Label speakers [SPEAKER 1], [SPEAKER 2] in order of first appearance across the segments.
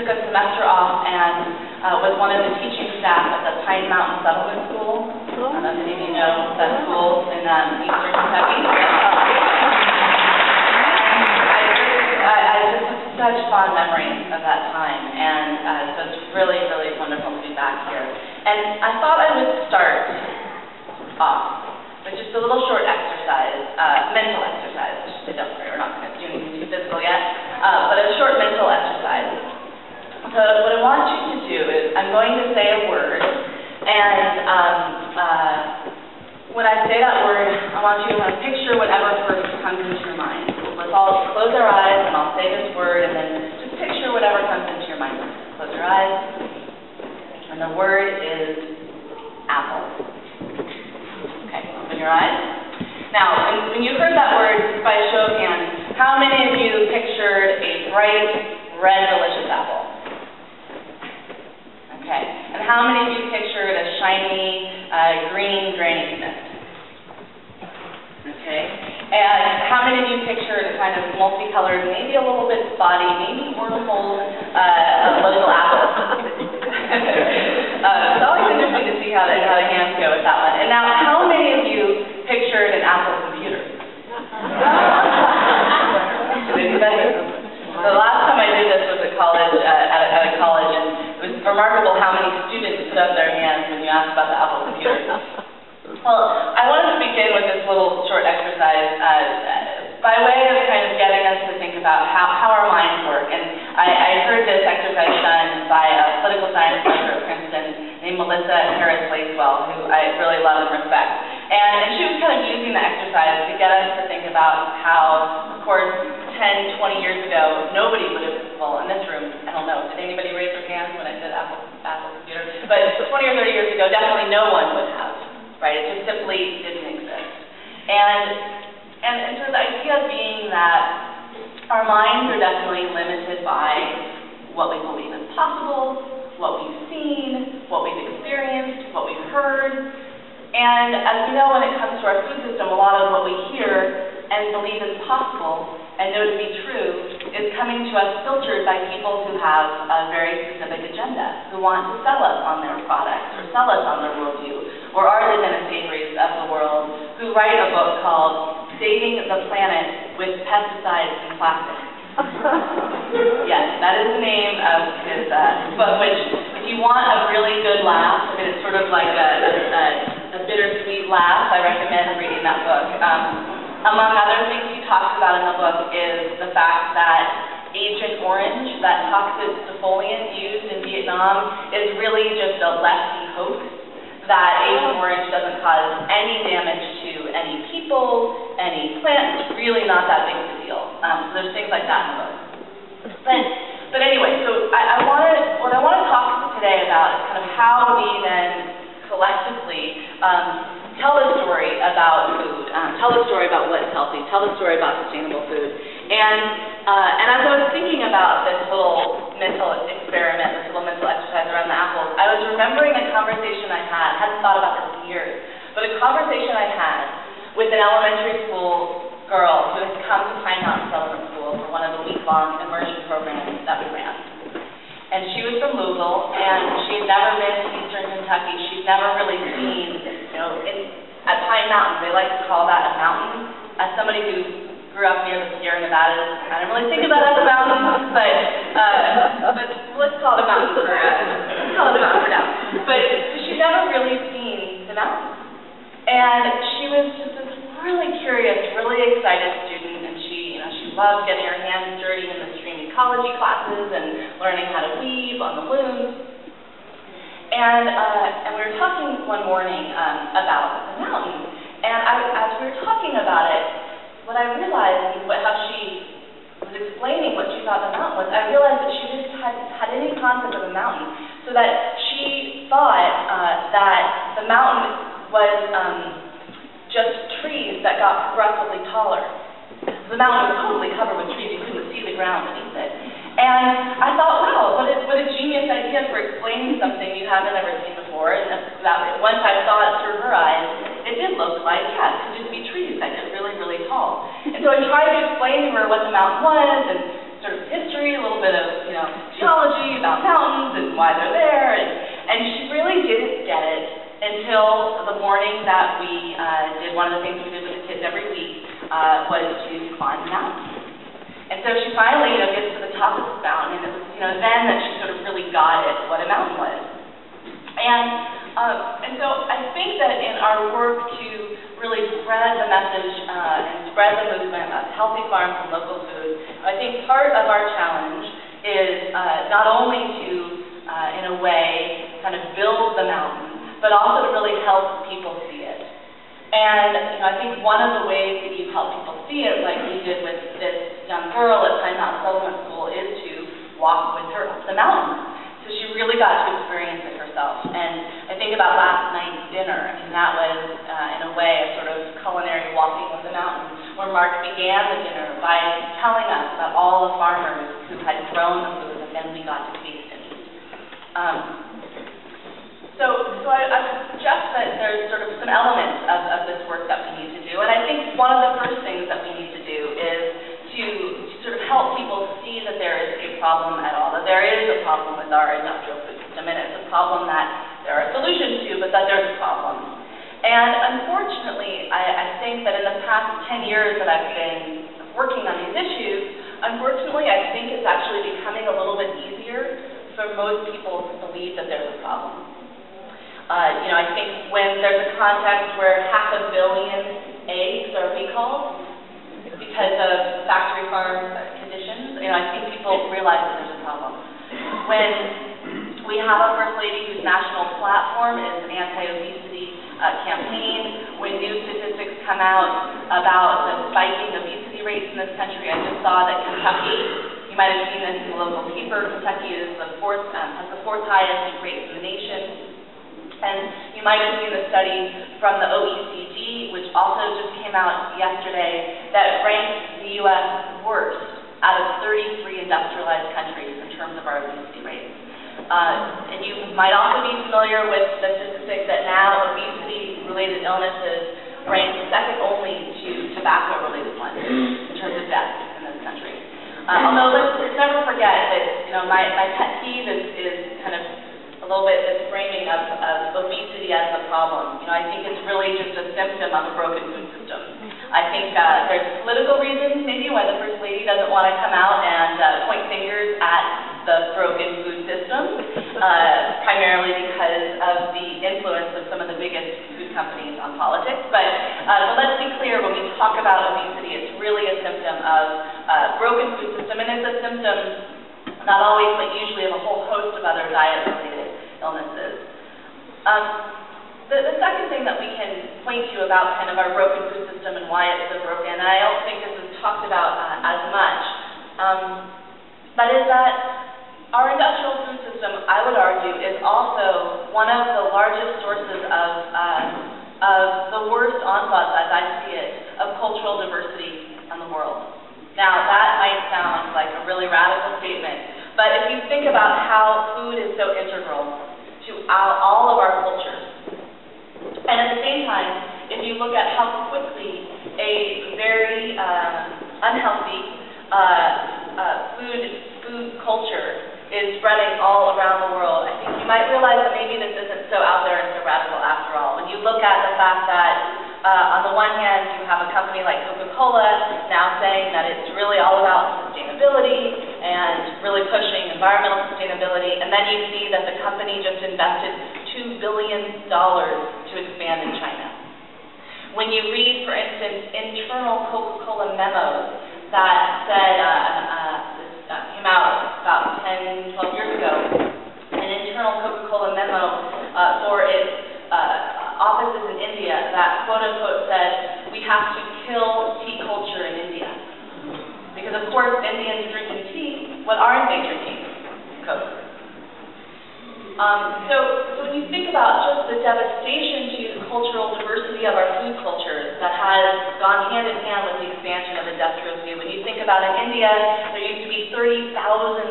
[SPEAKER 1] took a semester off and was one of the teaching staff at the Pine Mountain Settlement School. I don't know if any of you know that school in eastern Kentucky. I just have such fond memories of that time, and so it's really, really wonderful to be back here. And I thought I would start off with just a little short exercise, mental exercise. I should say, don't worry, we're not going to do anything too physical yet, but a short mental exercise. So what I want you to do is I'm going to say a word, and when I say that word, I want you to picture whatever first comes into your mind. Let's all close our eyes, and I'll say this word, and then just picture whatever comes into your mind. Close your eyes, and the word is apple. Okay, open your eyes. Now, when you heard that word, by a show of hands, how many of you pictured a bright, red, delicious apple? Okay, and how many of you pictured a shiny, green Granny Smith? Okay, and how many of you pictured a kind of multicolored, maybe a little bit spotty, maybe wormhole, local apple? It's always interesting to see how the hands go with that one. And now, how many of you pictured an Apple computer? Anybody? The last time I did this was at college, at a college, and it was remarkable how many students put up their hands when you asked about the Apple computer. Well, I wanted to begin with this little short exercise by way of kind of getting us to think about how our minds work. And I heard this exercise done by a political science professor at Princeton named Melissa Harris Lacewell, who I really love and respect. And she was kind of using the exercise to get us to think about how, of course, 10, 20 years ago, nobody would have, well, in this room, I don't know, did anybody raise their hands when I said Apple computer? But 20 or 30 years ago, definitely no one would have, right? It just simply didn't exist. And so the idea being that our minds are definitely limited by what we believe is possible, what we've seen, what we've experienced, what we've heard. And as we know, when it comes to our food system, a lot of what we hear and believe is possible and know to be true is coming to us filtered by people who have a very specific agenda, who want to sell us on their products or sell us on their worldview, or are the Dennis Avery's of the world, who write a book called Saving the Planet with Pesticides and Plastic. Yes, that is the name of his book, which, if you want a really good laugh, I mean, it's sort of like a bittersweet laugh, I recommend reading that book. Among other things he talks about in the book is the fact that Agent Orange, that toxic defoliant used in Vietnam, is really just a lefty hoax, that Agent Orange doesn't cause any damage to any people, any plants. It's really not that big of a deal. So there's things like that in the book. But anyway, so what I want to talk today about is kind of how we then collectively tell a story about food, tell a story about what's healthy, tell a story about sustainable food. And as I was thinking about this little mental experiment, this little mental exercise around the apples, I was remembering a conversation I hadn't thought about this in years, but a conversation I had with an elementary school girl who had come to Pine Mountain Settlement School for one of the week-long immersion programs that we ran. And she was from Louisville, and she had never been to eastern Kentucky. She'd never really seen, at Pine Mountain, they like to call that a mountain. As somebody who grew up near the Sierra Nevadas, I don't really think of that as a mountain, but let's call it a mountain for now. But she'd never really seen the mountain. And she was just this really curious, really excited student, and she loved getting her hands dirty in the stream ecology classes and learning how to weave on the looms. And we were talking one morning about the mountain, and as we were talking about it, what I realized, how she was explaining what she thought the mountain was, I realized that she just hadn't had any concept of a mountain, so that she thought that the mountain was just trees that got progressively taller. The mountain was totally covered with trees. You couldn't see the ground beneath it. And I thought, wow, what a genius idea for explaining something you haven't ever seen before. And once I saw it through her eyes, it did look like, yeah, it could just be trees that get really, really tall. And so I tried to explain to her what the mountain was and sort of history, a little bit of, geology, and why they're there, and she really didn't get it until the morning that we did one of the things we did with the kids every week, was to climb the mountain. And so she finally, gets to the top of this mountain, and it was, then that she sort of really got it, what a mountain was. And so I think that in our work to really spread the message and spread the movement of healthy farms and local food, I think part of our challenge is not only to, in a way, kind of build the mountain, but also to really help people see it. And I think one of the ways that you help people see it, like we did with this young girl at Pine Mountain Settlement School, is to walk with her up the mountain. So she really got to experience it herself. And I think about last night's dinner, that was, in a way, a sort of culinary walking with the mountain, where Mark began the dinner by telling us about all the farmers who had grown the food, and then we got to taste and eat. So I would suggest that there's sort of some elements of this work that we need to do, and I think one of the first things that we need to do is to sort of help people see that there is a problem at all, that there is a problem with our industrial food system, and it's a problem that there are solutions to, but that there's a problem. And unfortunately, I think that in the past 10 years that I've been working on these issues, unfortunately, I think it's actually becoming a little bit easier for most people to believe that there's a problem. I think when there's a context where 500 million eggs are recalled because of factory farm conditions, I think people realize that there's a problem. When we have a First Lady whose national platform is an anti-obesity campaign, when new statistics come out about the spiking obesity rates in this country, I just saw that Kentucky, you might have seen this in the local paper, Kentucky is has the fourth highest rates in the nation. And you might have seen the study from the OECD, which also just came out yesterday, that ranks the U.S. worst out of 33 industrialized countries in terms of our obesity rates. And you might also be familiar with the statistic that now obesity-related illnesses rank second only to tobacco-related ones in terms of deaths in this country. Although let's never forget that my pet peeve is kind of a little bit this framing of obesity as the problem. I think it's really just a symptom of a broken food system. I think there's political reasons maybe why the First Lady doesn't want to come out and point fingers at the broken food system, primarily because of the influence of some of the biggest food companies on politics. But let's be clear, when we talk about obesity, it's really a symptom of broken food system, and it's a symptom not always, but usually of a whole host of other diet-related illnesses. The second thing that we can point to about kind of our broken food system and why it's so broken, and I don't think this is talked about as much, but is that our industrial food system, I would argue, is also one of the largest sources of the worst onslaught, as I see it, of cultural diversity in the world. Now, that might sound like a really radical statement, but if you think about how food is so integral to all of our cultures, and at the same time, if you look at how quickly a very unhealthy food culture is spreading all around the world, I think you might realize that maybe this isn't so out there and so radical after all. When you look at the fact that on the one hand, you have a company like Coca-Cola now saying that it's really all about sustainability and really pushing environmental sustainability, and then you see that the company just invested $2 billion to expand in China. When you read, for instance, internal Coca-Cola memos that said, came out about 10, 12 years ago, an internal Coca-Cola memo for its offices in India that quote-unquote said, we have to kill tea culture in India. Because of course Indians are drinking tea, what aren't they drinking? Coke. So when you think about just the devastation to the cultural diversity of our food cultures that has gone hand in hand with the expansion of industrial food, when you think about in India, there used to be 30,000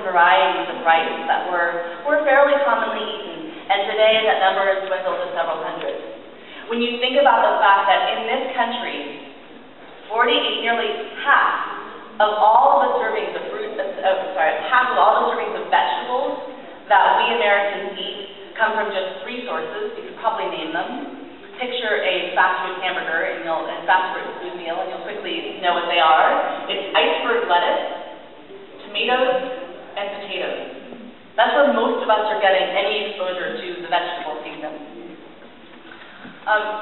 [SPEAKER 1] varieties of rice that were fairly commonly eaten, and today that number has dwindled to several hundred. When you think about the fact that in this country, nearly half of all the servings of half of all the servings of vegetables that we Americans eat come from just 3 sources. You can probably name them. Picture a fast food hamburger and fast food meal, and you'll quickly know what they are. It's iceberg lettuce, tomatoes, and potatoes. That's where most of us are getting any exposure to the vegetable kingdom.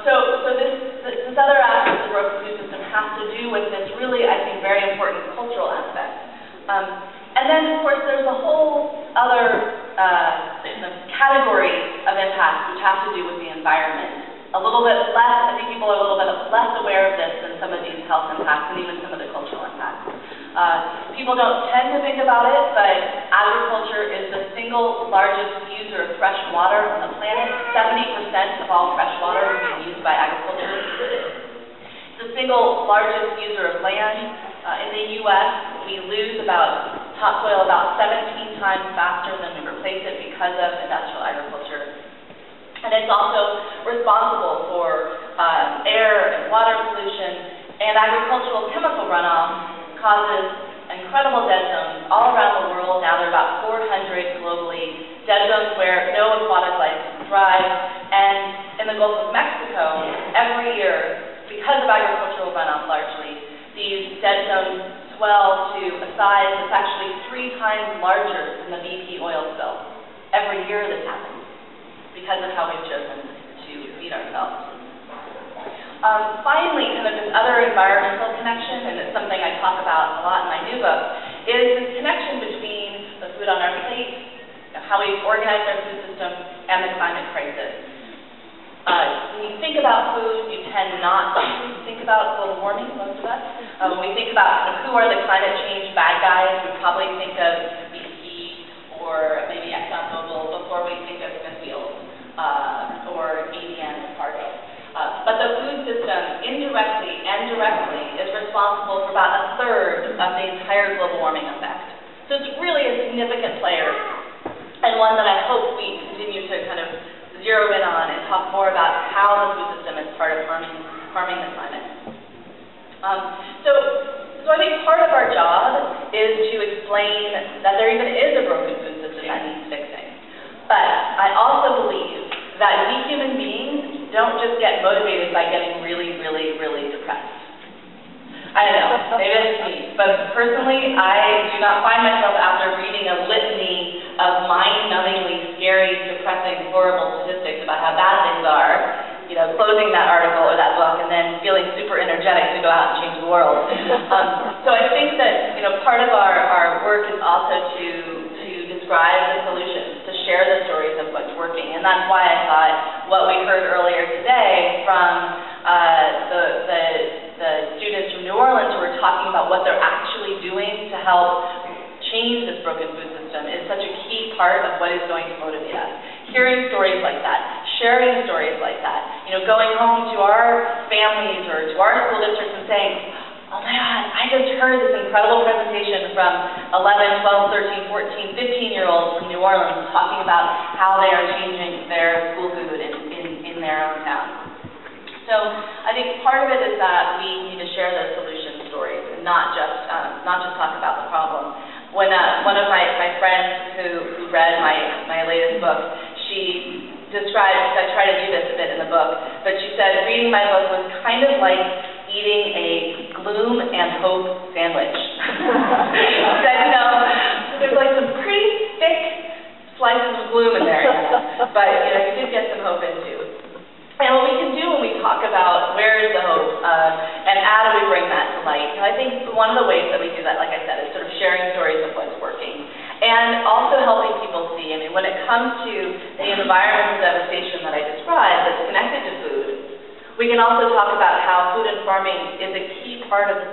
[SPEAKER 1] So this other aspect of the broken food system has to do with this really, I think, very important cultural aspect. And then, of course, there's a whole other category of impact which has to do with the environment. A little bit less, I think people are a little bit less aware of this than some of these health impacts and even some of the cultural impacts. People don't tend to think about it, but agriculture is the single largest user of fresh water on the planet. 70% of all fresh water is being used by agriculture. It's the single largest user of land. In the U.S., we lose topsoil about 17 times faster than we replace it because of industrial agriculture. And it's also responsible for air and water pollution, and agricultural chemical runoff causes incredible dead zones all around the world. Now there are about 400 globally, dead zones where no aquatic life can thrive. And in the Gulf of Mexico, every year, because of agricultural runoff largely, these dead zones swell to a size that's actually 3 times larger than the BP oil spill. Every year this happens because of how we've chosen to feed ourselves. Finally, kind of this other environmental connection, and it's something I talk about a lot in my new book, is this connection between the food on our plate, how we organize our food system, and the climate crisis. When you think about food, you tend not to think about global warming, most of us. When we think about kind of who are the climate change bad guys, we probably think of BP or maybe ExxonMobil before we think of Smithfield or ADM or Cargill. But the food system, indirectly and directly, is responsible for about 1/3 of the entire global warming effect. So it's really a significant player, and one that I hope we continue to kind of zero in on and talk more about how the food system is part of harming the climate. So I think part of our job is to explain that there even is a broken food system that needs fixing. But I also believe that we human beings don't just get motivated by getting really, really, really depressed. I don't know, maybe it's me, but personally, I do not find myself after reading a litany of mind-numbingly scary, depressing, horrible statistics about how bad things are, closing that article or that book and then feeling super energetic to go out and change the world. So I think that, part of our work is also to describe the solutions, to share the stories of what's working. And that's why I thought what we heard earlier today from the students from New Orleans who were talking about what they're actually doing to help change this broken food system is such a key part of what is going to motivate us. Hearing stories like that, sharing stories like that, going home to our families or to our school districts and saying, oh my God, I just heard this incredible presentation from 11, 12, 13, 14, 15-year-olds from New Orleans talking about how they are changing their school food in their own town. So I think part of it is that we need to share those solution stories and not just talk about the problem. When one of my friends who read my latest book, she described, I try to do this a bit in the book, but she said reading my book was kind of like eating a gloom and hope sandwich. She said, there's like some pretty thick slices of gloom in there, but you did get some hope in too. And what we can do when we talk about where is the hope, and how do we bring that to light, I think one of the ways that we do that, like I said, is sort of sharing stories of what's working. And also helping people see, when it comes to the environmental devastation that I described that's connected to food, we can also talk about how food and farming is a key part of the